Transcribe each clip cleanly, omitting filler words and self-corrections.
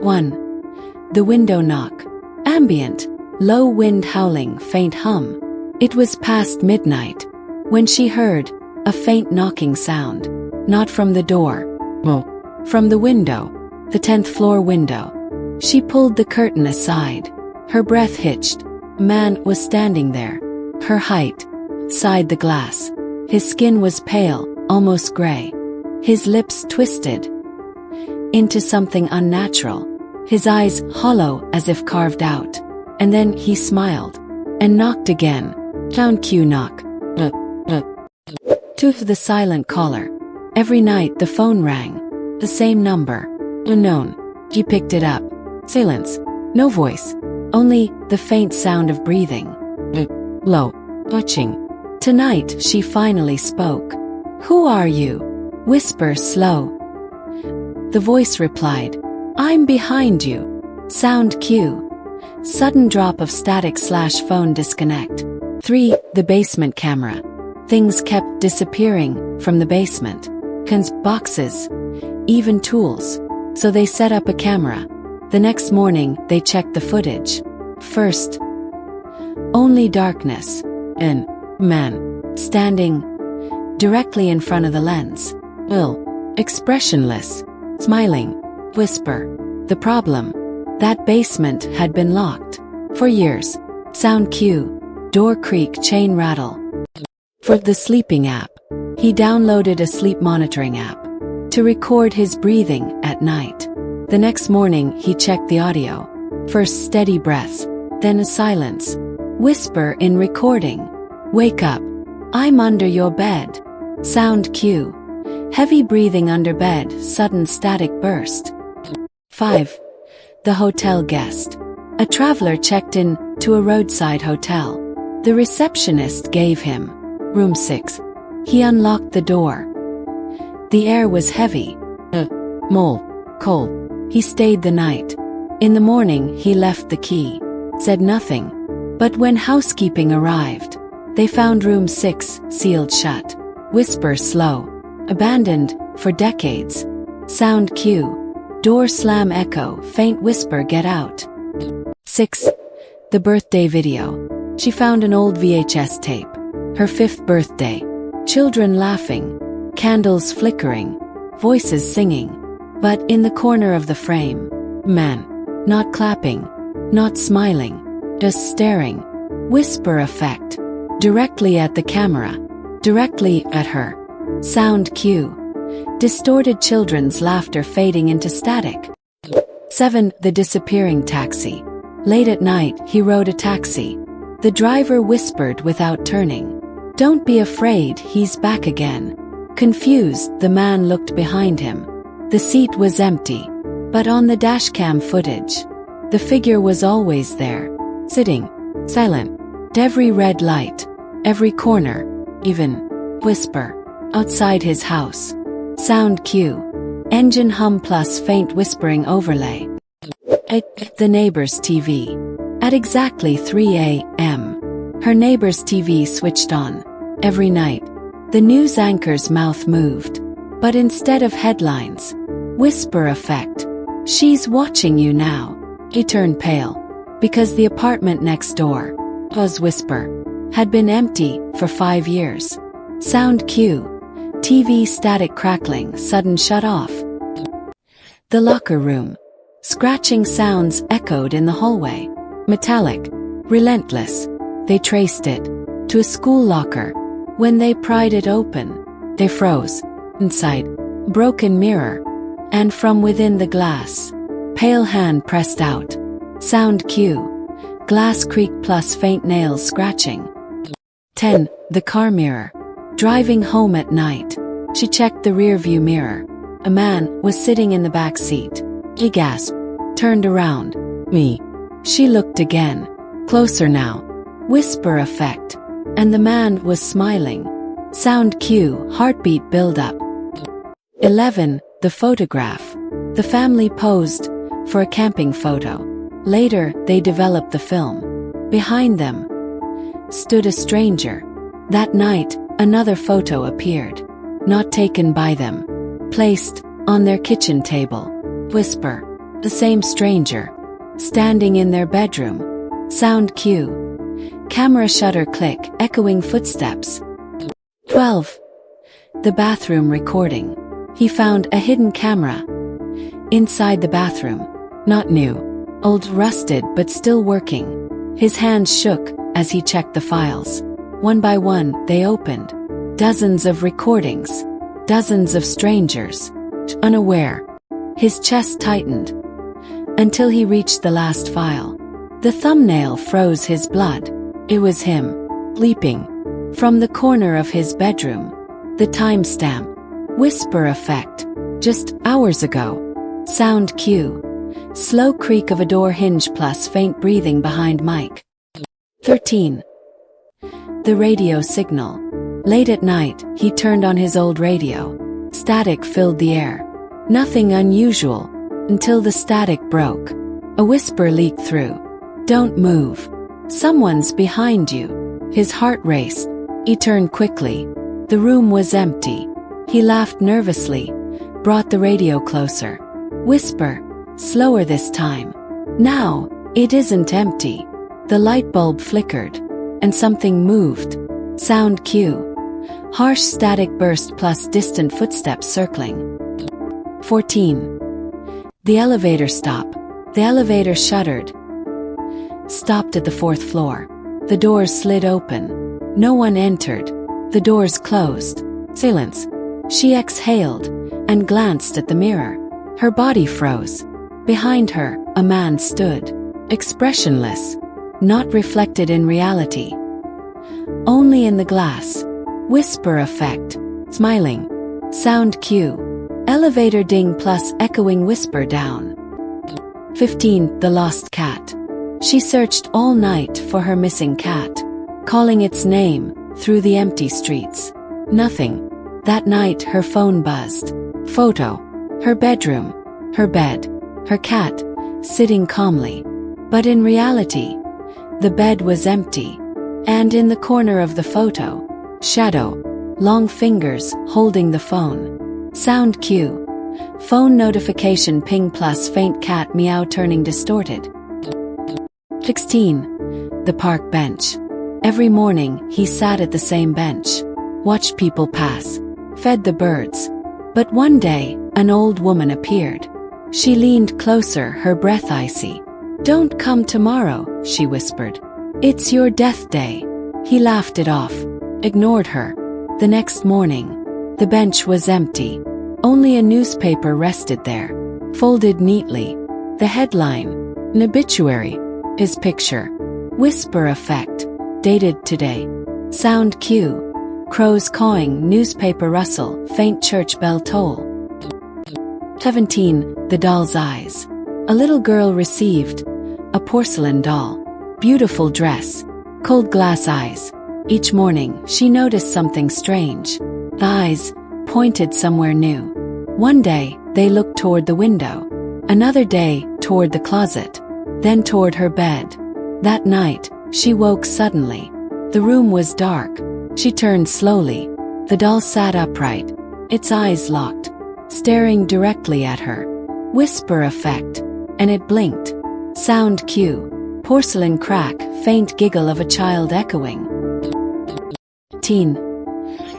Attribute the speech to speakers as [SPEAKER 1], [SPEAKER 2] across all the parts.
[SPEAKER 1] 1. The window knock. Ambient. Low wind howling, faint hum. It was past midnight when she heard a faint knocking sound. Not from the door. From the window. The 10th floor window. She pulled the curtain aside. Her breath hitched. A man was standing there. Her height. Side the glass. His skin was pale, almost gray. His lips twisted into something unnatural. His eyes hollow as if carved out. And then he smiled and knocked again. Sound cue knock. To the silent caller. Every night the phone rang. The same number. Unknown. She picked it up. Silence. No voice. Only the faint sound of breathing. Low. Touching. Tonight she finally spoke. Who are you? Whisper slow. The voice replied. I'm behind you. Sound cue. Sudden drop of static/phone disconnect. 3. The basement camera. Things kept disappearing from the basement. Cans, boxes, even tools. So they set up a camera. The next morning they checked the footage. First, only darkness. An man standing directly in front of the lens. Expressionless, smiling. Whisper. The problem. That basement had been locked for years. Sound cue. Door creak, chain rattle. For the sleeping app. He downloaded a sleep monitoring app to record his breathing at night. The next morning he checked the audio. First steady breaths, then a silence. Whisper in recording. Wake up. I'm under your bed. Sound cue. Heavy breathing under bed, sudden static burst. 5. The hotel guest. A traveler checked in to a roadside hotel. The receptionist gave him room 6. He unlocked the door. The air was heavy. Cold. He stayed the night. In the morning he left the key. Said nothing. But when housekeeping arrived, they found room 6 sealed shut. Whisper slow. Abandoned for decades. Sound cue. Door slam echo, faint whisper, get out. 6. The birthday video. She found an old VHS tape. Her 5th birthday. Children laughing. Candles flickering. Voices singing. But in the corner of the frame, man. Not clapping. Not smiling. Just staring. Whisper effect. Directly at the camera. Directly at her. Sound cue. Distorted children's laughter fading into static. 7. The disappearing taxi. Late at night, he rode a taxi. The driver whispered without turning. Don't be afraid, he's back again. Confused, the man looked behind him. The seat was empty. But on the dashcam footage, the figure was always there. Sitting. Silent. Every red light. Every corner. Even. Whisper. Outside his house. Sound cue. Engine hum plus faint whispering overlay. At the neighbor's TV. At exactly 3 a.m. Her neighbor's TV switched on. Every night. The news anchor's mouth moved. But instead of headlines. Whisper effect. She's watching you now. He turned pale. Because the apartment next door. Was whisper. Had been empty for 5 years. Sound cue. TV static crackling, sudden shut off. The locker room. Scratching sounds echoed in the hallway. Metallic. Relentless. They traced it to a school locker. When they pried it open, they froze. Inside, broken mirror. And from within the glass, pale hand pressed out. Sound cue. Glass creak plus faint nails scratching. 10. The car mirror. Driving home at night, she checked the rearview mirror. A man was sitting in the back seat. She gasped, turned around. Me. She looked again. Closer now. Whisper effect. And the man was smiling. Sound cue, heartbeat build up. 11. The photograph. The family posed for a camping photo. Later, they developed the film. Behind them stood a stranger. That night, another photo appeared. Not taken by them. Placed on their kitchen table. Whisper. The same stranger. Standing in their bedroom. Sound cue. Camera shutter click, echoing footsteps. 12. The bathroom recording. He found a hidden camera. Inside the bathroom. Not new. Old, rusted, but still working. His hands shook as he checked the files. One by one, they opened. Dozens of recordings. Dozens of strangers. Unaware. His chest tightened. Until he reached the last file. The thumbnail froze his blood. It was him. Bleeping. From the corner of his bedroom. The timestamp. Whisper effect. Just hours ago. Sound cue. Slow creak of a door hinge plus faint breathing behind mic. 13. The radio signal. Late at night, he turned on his old radio. Static filled the air. Nothing unusual, until the static broke. A whisper leaked through. Don't move. Someone's behind you. His heart raced. He turned quickly. The room was empty. He laughed nervously, brought the radio closer. Whisper, slower this time. Now, it isn't empty. The light bulb flickered, and something moved. Sound cue. Harsh static burst plus distant footsteps circling. 14. The elevator stop. The elevator shuddered. Stopped at the 4th floor. The doors slid open. No one entered. The doors closed. Silence. She exhaled and glanced at the mirror. Her body froze. Behind her, a man stood. Expressionless. Not reflected in reality. Only in the glass. Whisper effect. Smiling. Sound cue. Elevator ding plus echoing whisper down. 15. The lost cat. She searched all night for her missing cat. Calling its name through the empty streets. Nothing. That night her phone buzzed. Photo. Her bedroom. Her bed. Her cat, sitting calmly. But in reality, the bed was empty. And in the corner of the photo, shadow. Long fingers holding the phone. Sound cue. Phone notification ping plus faint cat meow turning distorted. 16. The park bench. Every morning he sat at the same bench. Watched people pass. Fed the birds. But one day, an old woman appeared. She leaned closer, her breath icy. Don't come tomorrow, she whispered. It's your death day. He laughed it off. Ignored her. The next morning, the bench was empty. Only a newspaper rested there. Folded neatly. The headline. An obituary. His picture. Whisper effect. Dated today. Sound cue. Crows cawing, newspaper rustle, faint church bell toll. 17. The doll's eyes. A little girl received a porcelain doll. Beautiful dress. Cold glass eyes. Each morning, she noticed something strange. The eyes pointed somewhere new. One day, they looked toward the window. Another day, toward the closet. Then toward her bed. That night, she woke suddenly. The room was dark. She turned slowly. The doll sat upright. Its eyes locked. Staring directly at her. Whisper effect. And it blinked. Sound cue. Porcelain crack, faint giggle of a child echoing. 18.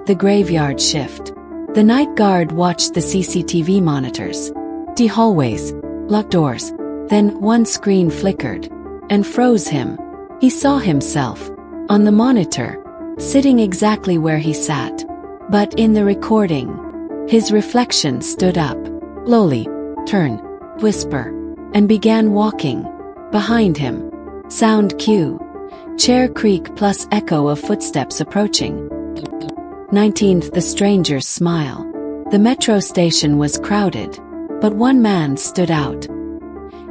[SPEAKER 1] The graveyard shift. The night guard watched the CCTV monitors. The hallways. Locked doors. Then one screen flickered. And froze him. He saw himself. On the monitor. Sitting exactly where he sat. But in the recording, his reflection stood up. Lowly. Turn. Whisper. And began walking. Behind him. Sound cue. Chair creak plus echo of footsteps approaching. 19th. The stranger's smile. The metro station was crowded. But one man stood out.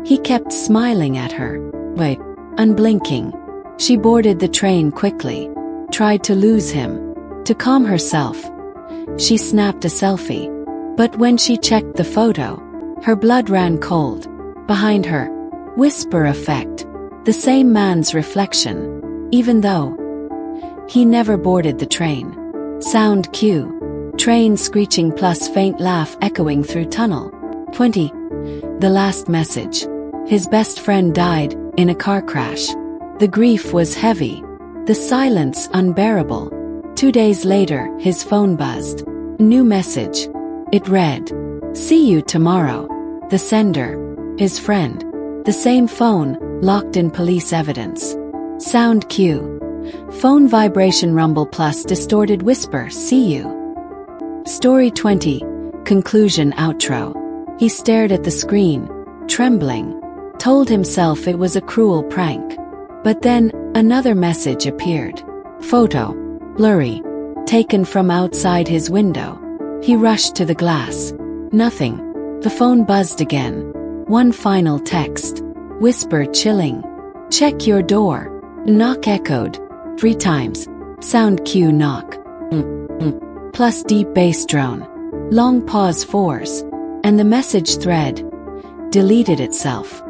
[SPEAKER 1] He kept smiling at her. Wait. Unblinking. She boarded the train quickly. Tried to lose him. To calm herself, she snapped a selfie. But when she checked the photo, her blood ran cold. Behind her, whisper effect. The same man's reflection. Even though he never boarded the train. Sound cue. Train screeching plus faint laugh echoing through tunnel. 20. The last message. His best friend died in a car crash. The grief was heavy, the silence unbearable. 2 days later, his phone buzzed. New message. It read, "See you tomorrow." The sender, his friend. The same phone, locked in police evidence. Sound cue. Phone vibration rumble plus distorted whisper, "See you." Story 20. Conclusion outro. He stared at the screen, trembling. Told himself it was a cruel prank. But then, another message appeared. Photo. Blurry. Taken from outside his window. He rushed to the glass. Nothing. The phone buzzed again. One final text. Whisper chilling. "Check your door." Knock echoed. 3 times. Sound cue knock. Plus deep bass drone. Long pause 4s. And the message thread deleted itself.